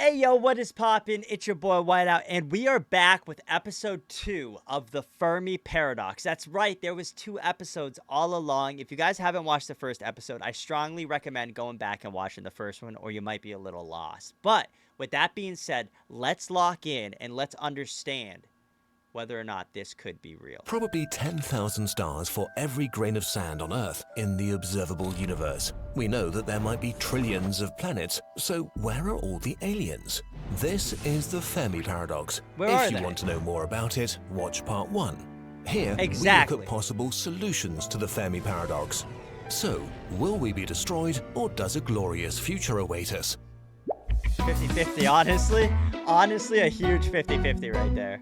Hey yo, what is poppin'? It's your boy Whiteout, and we are back with episode 2 of the Fermi paradox. That's right, there was 2 episodes all along. If you guys haven't watched the first episode, I strongly recommend going back and watching the first one, or you might be a little lost. But with that being said, let's lock in and let's understand whether or not this could be real. Probably 10,000 stars for every grain of sand on Earth in the observable universe. We know that there might be trillions of planets, so where are all the aliens? This is the Fermi paradox. If you want to know more about it, watch part 1. Here, we look at possible solutions to the Fermi paradox. So, will we be destroyed, or does a glorious future await us? 50-50, honestly. Honestly, a huge 50-50 right there.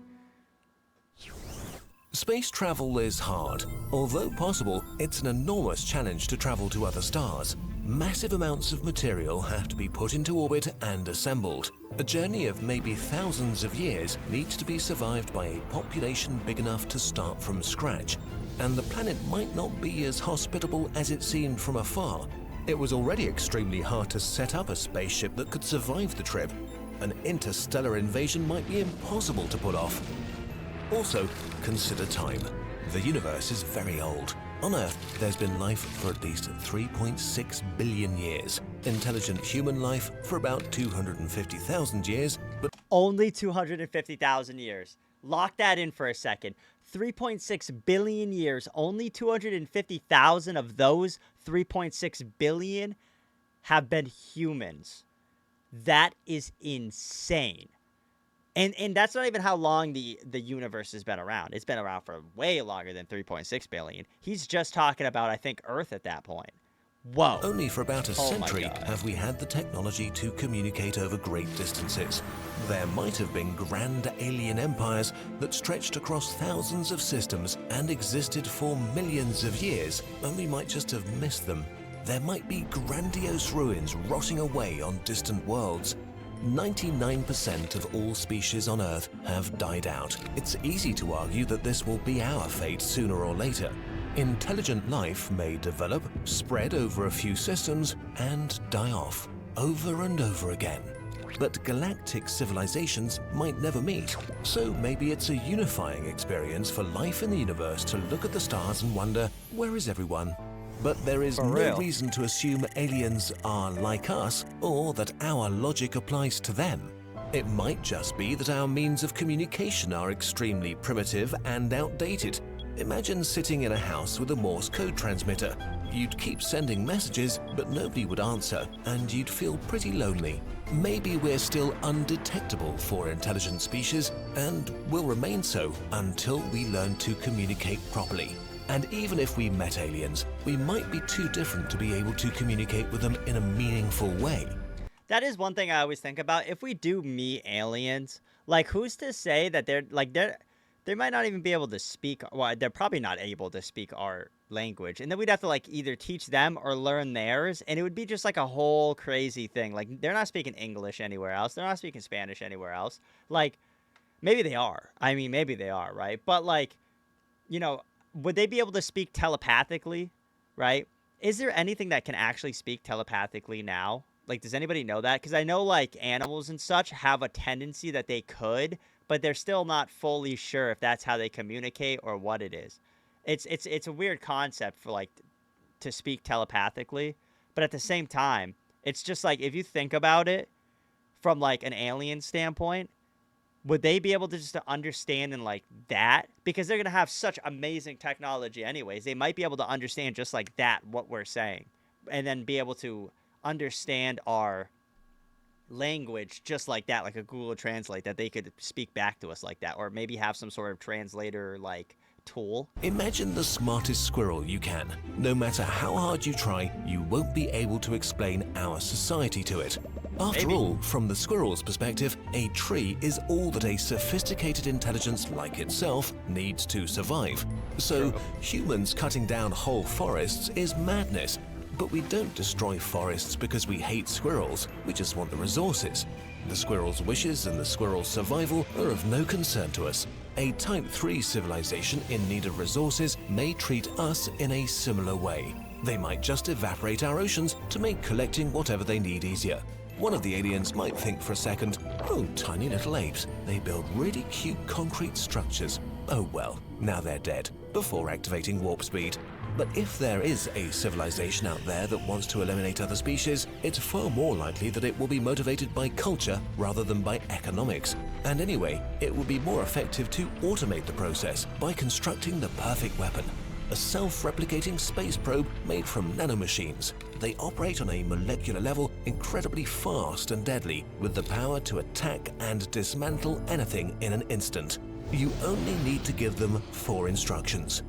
Space travel is hard. Although possible, it's an enormous challenge to travel to other stars. Massive amounts of material have to be put into orbit and assembled. A journey of maybe thousands of years needs to be survived by a population big enough to start from scratch. And the planet might not be as hospitable as it seemed from afar. It was already extremely hard to set up a spaceship that could survive the trip. An interstellar invasion might be impossible to pull off. Also, consider time. The universe is very old. On Earth, there's been life for at least 3.6 billion years. Intelligent human life for about 250,000 years, but only 250,000 years. Lock that in for a second. 3.6 billion years, only 250,000 of those 3.6 billion have been humans. That is insane. And that's not even how long the universe has been around. It's been around for way longer than 3.6 billion. He's just talking about, I think, Earth at that point. Whoa. Only for about a century have we had the technology to communicate over great distances. There might have been grand alien empires that stretched across thousands of systems and existed for millions of years, and we might just have missed them. There might be grandiose ruins rotting away on distant worlds. 99% of all species on Earth have died out. It's easy to argue that this will be our fate sooner or later. Intelligent life may develop, spread over a few systems, and die off, over and over again. But galactic civilizations might never meet, so maybe it's a unifying experience for life in the universe to look at the stars and wonder, where is everyone? But there is no reason to assume aliens are like us, or that our logic applies to them. It might just be that our means of communication are extremely primitive and outdated. Imagine sitting in a house with a Morse code transmitter. You'd keep sending messages, but nobody would answer, and you'd feel pretty lonely. Maybe we're still undetectable for intelligent species, and will remain so until we learn to communicate properly. And even if we met aliens, we might be too different to be able to communicate with them in a meaningful way. That is one thing I always think about. If we do meet aliens, like, who's to say that they might not even be able to speak, well, they're probably not able to speak our language. And then we'd have to, like, either teach them or learn theirs. And it would be just, like, a whole crazy thing. Like, they're not speaking English anywhere else. They're not speaking Spanish anywhere else. Like, maybe they are. I mean, maybe they are, right? But, like, you know, would they be able to speak telepathically, right? Is there anything that can actually speak telepathically now? Like, does anybody know that? Because I know, like, animals and such have a tendency that they could, but they're still not fully sure if that's how they communicate or what it is. It's a weird concept for, like, to speak telepathically, but at the same time, it's just like, if you think about it from, like, an alien standpoint, would they be able to just understand and like that? Because they're going to have such amazing technology anyways. They might be able to understand just like that, what we're saying. And then be able to understand our language just like that, like a Google Translate, that they could speak back to us like that. Or maybe have some sort of translator like tool. Imagine the smartest squirrel you can. No matter how hard you try, you won't be able to explain our society to it. After all, from the squirrel's perspective, a tree is all that a sophisticated intelligence like itself needs to survive. So, humans cutting down whole forests is madness. But we don't destroy forests because we hate squirrels, we just want the resources. The squirrel's wishes and the squirrel's survival are of no concern to us. A Type 3 civilization in need of resources may treat us in a similar way. They might just evaporate our oceans to make collecting whatever they need easier. One of the aliens might think for a second, oh, tiny little apes. They build really cute concrete structures. Oh well, now they're dead, before activating warp speed. But if there is a civilization out there that wants to eliminate other species, it's far more likely that it will be motivated by culture rather than by economics. And anyway, it will be more effective to automate the process by constructing the perfect weapon. A self-replicating space probe made from nanomachines. They operate on a molecular level incredibly fast and deadly, with the power to attack and dismantle anything in an instant. You only need to give them 4 instructions.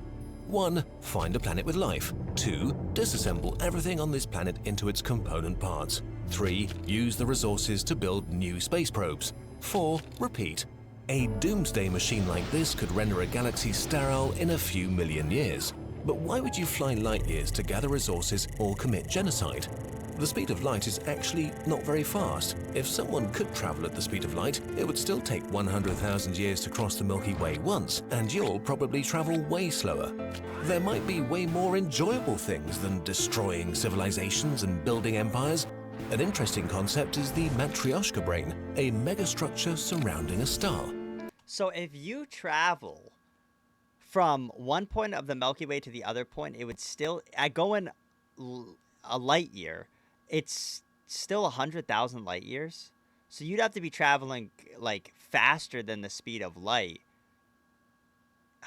1. Find a planet with life. 2. Disassemble everything on this planet into its component parts. 3. Use the resources to build new space probes. 4. Repeat. A doomsday machine like this could render a galaxy sterile in a few million years. But why would you fly light years to gather resources or commit genocide? The speed of light is actually not very fast. If someone could travel at the speed of light, it would still take 100,000 years to cross the Milky Way once, and you'll probably travel way slower. There might be way more enjoyable things than destroying civilizations and building empires. An interesting concept is the matryoshka brain, a megastructure surrounding a star. So if you travel from one point of the Milky Way to the other point, it would still, going a light year, it's still 100,000 light years. So you'd have to be traveling like faster than the speed of light.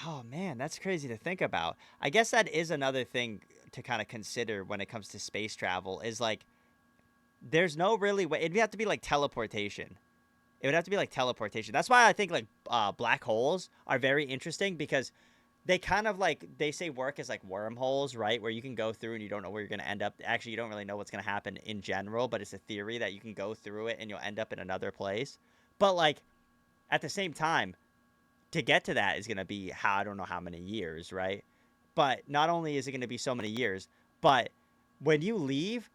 Oh man, that's crazy to think about. I guess that is another thing to kind of consider when it comes to space travel is like, there's no really way. It'd have to be like teleportation. It would have to be like teleportation. That's why I think like black holes are very interesting because they kind of like, they say work as like wormholes, right? Where you can go through and you don't know where you're going to end up. Actually, you don't really know what's going to happen in general, but it's a theory that you can go through it and you'll end up in another place. But like at the same time, to get to that is going to be I don't know how many years, right? But not only is it going to be so many years, but when you leave,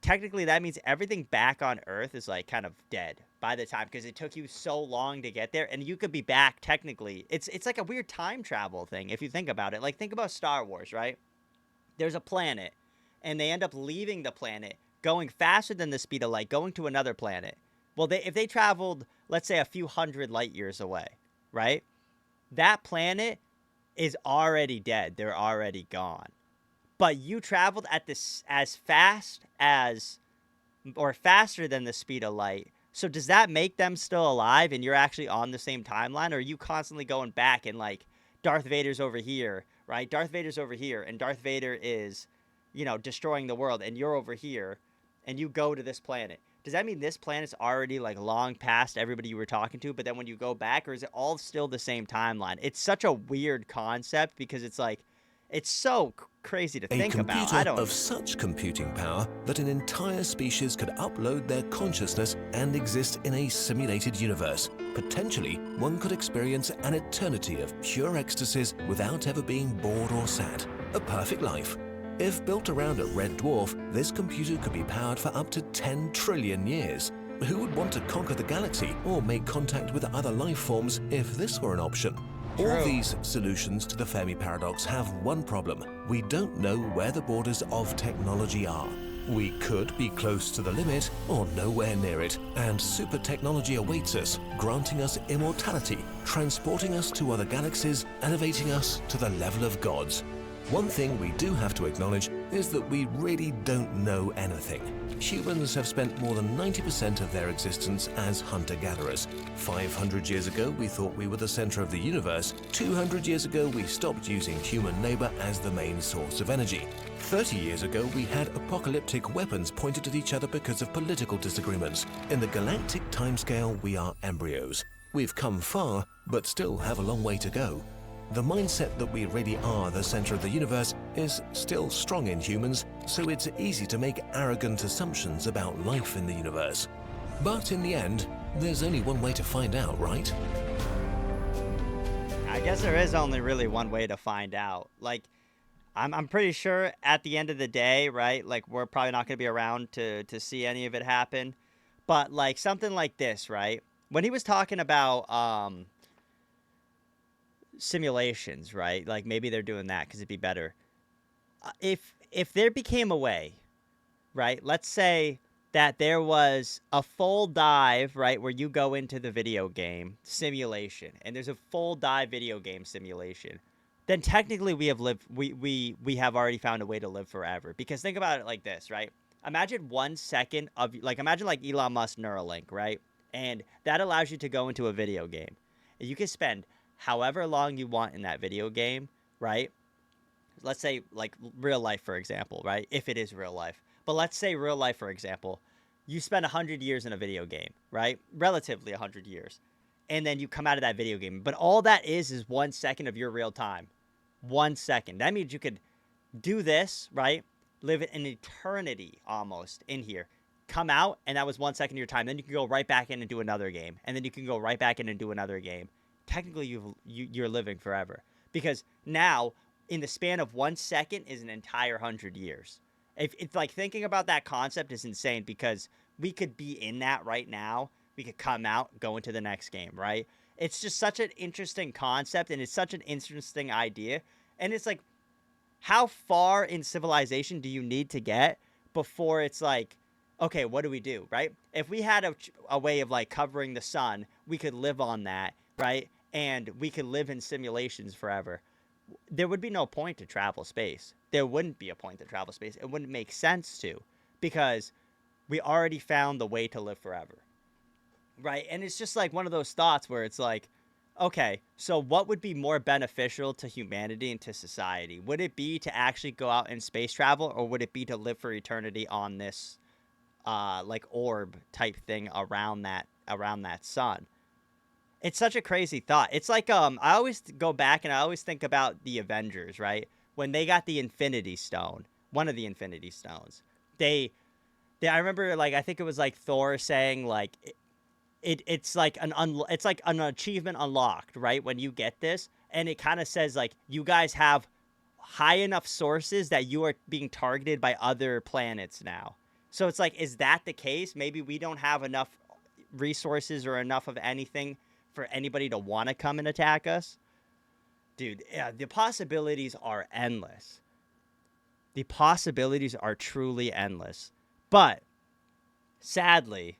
technically that means everything back on Earth is like kind of dead by the time, because it took you so long to get there, and you could be back technically. It's like a weird time travel thing if you think about it. Like think about Star Wars, right? There's a planet and they end up leaving the planet, going faster than the speed of light, going to another planet. Well, if they traveled, let's say, a few hundred light years away, right? That planet is already dead. They're already gone. But you traveled at this as fast as, or faster than the speed of light. So does that make them still alive and you're actually on the same timeline? Or are you constantly going back and like Darth Vader's over here, right? Darth Vader's over here and Darth Vader is, destroying the world, and you're over here and you go to this planet. Does that mean this planet's already like long past everybody you were talking to, but then when you go back, or is it all still the same timeline? It's such a weird concept because it's like, it's so crazy to think about. A computer of such computing power that an entire species could upload their consciousness and exist in a simulated universe. Potentially, one could experience an eternity of pure ecstasies without ever being bored or sad. A perfect life. If built around a red dwarf, this computer could be powered for up to 10 trillion years. Who would want to conquer the galaxy or make contact with other life forms if this were an option? True. All these solutions to the Fermi paradox have one problem. We don't know where the borders of technology are. We could be close to the limit or nowhere near it, and super technology awaits us, granting us immortality, transporting us to other galaxies, elevating us to the level of gods. One thing we do have to acknowledge is that we really don't know anything. Humans have spent more than 90% of their existence as hunter-gatherers. 500 years ago, we thought we were the center of the universe. 200 years ago, we stopped using human labor as the main source of energy. 30 years ago, we had apocalyptic weapons pointed at each other because of political disagreements. In the galactic timescale, we are embryos. We've come far, but still have a long way to go. The mindset that we really are the center of the universe is still strong in humans, so it's easy to make arrogant assumptions about life in the universe. But in the end, there's only one way to find out, right? I guess there is only really one way to find out. Like, I'm pretty sure at the end of the day, right? Like, we're probably not going to be around to see any of it happen. But like something like this, right? When he was talking about simulations, right? Like maybe they're doing that because it'd be better. If there became a way, right? Let's say that there was a full dive, right, where you go into the video game simulation, and there's a full dive video game simulation, then technically we have already found a way to live forever. Because think about it like this, right? Imagine 1 second of imagine like Elon Musk Neuralink, right? And that allows you to go into a video game. And you can spend however long you want in that video game, right? Let's say like real life, for example, right? If it is real life. But let's say real life, for example, you spend 100 years in a video game, right? Relatively 100 years. And then you come out of that video game. But all that is 1 second of your real time. 1 second. That means you could do this, right? Live an eternity almost in here. Come out, and that was 1 second of your time. Then you can go right back in and do another game. And then you can go right back in and do another game. Technically, you're living forever. Because now, in the span of 1 second is an entire 100 years. If it's like thinking about that concept is insane because we could be in that right now. We could come out, go into the next game, right? It's just such an interesting concept and it's such an interesting idea. And it's like, how far in civilization do you need to get before it's like, okay, what do we do, right? If we had a way of like covering the sun, we could live on that, right? And we could live in simulations forever. There would be no point to travel space. There wouldn't be a point to travel space. It wouldn't make sense to because we already found the way to live forever, right? And it's just like one of those thoughts where it's like, okay, so what would be more beneficial to humanity and to society? Would it be to actually go out in space travel, or would it be to live for eternity on this like orb type thing around that sun? It's such a crazy thought. It's like I always go back and I always think about the Avengers, right? When they got the Infinity Stone, one of the Infinity Stones. They I remember like I think it was like Thor saying like it's like it's like an achievement unlocked, right? When you get this, and it kind of says like you guys have high enough sources that you are being targeted by other planets now. So it's like, is that the case? Maybe we don't have enough resources or enough of anything for anybody to want to come and attack us. Dude, yeah, the possibilities are endless. The possibilities are truly endless. But sadly,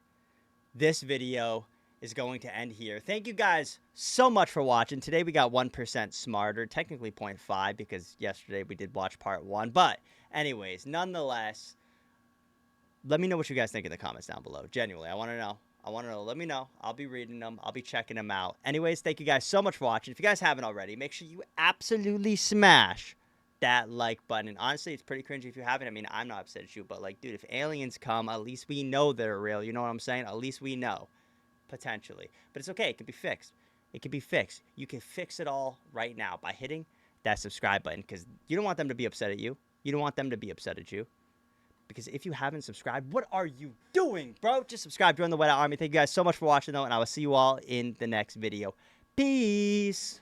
this video is going to end here. Thank you guys so much for watching. Today we got 1% smarter, technically 0.5 because yesterday we did watch part 1. But anyways, nonetheless, let me know what you guys think in the comments down below. Genuinely, I want to know. Let me know. I'll be reading them. I'll be checking them out. Anyways, thank you guys so much for watching. If you guys haven't already, make sure you absolutely smash that like button. And honestly, it's pretty cringy if you haven't. I mean, I'm not upset at you, but like, dude, if aliens come, at least we know they're real. You know what I'm saying? At least we know, potentially. But it's okay. It can be fixed. It can be fixed. You can fix it all right now by hitting that subscribe button because you don't want them to be upset at you. You don't want them to be upset at you. Because if you haven't subscribed, what are you doing, bro? Just subscribe. Join the Whiteout Army. Thank you guys so much for watching, though, and I will see you all in the next video. Peace.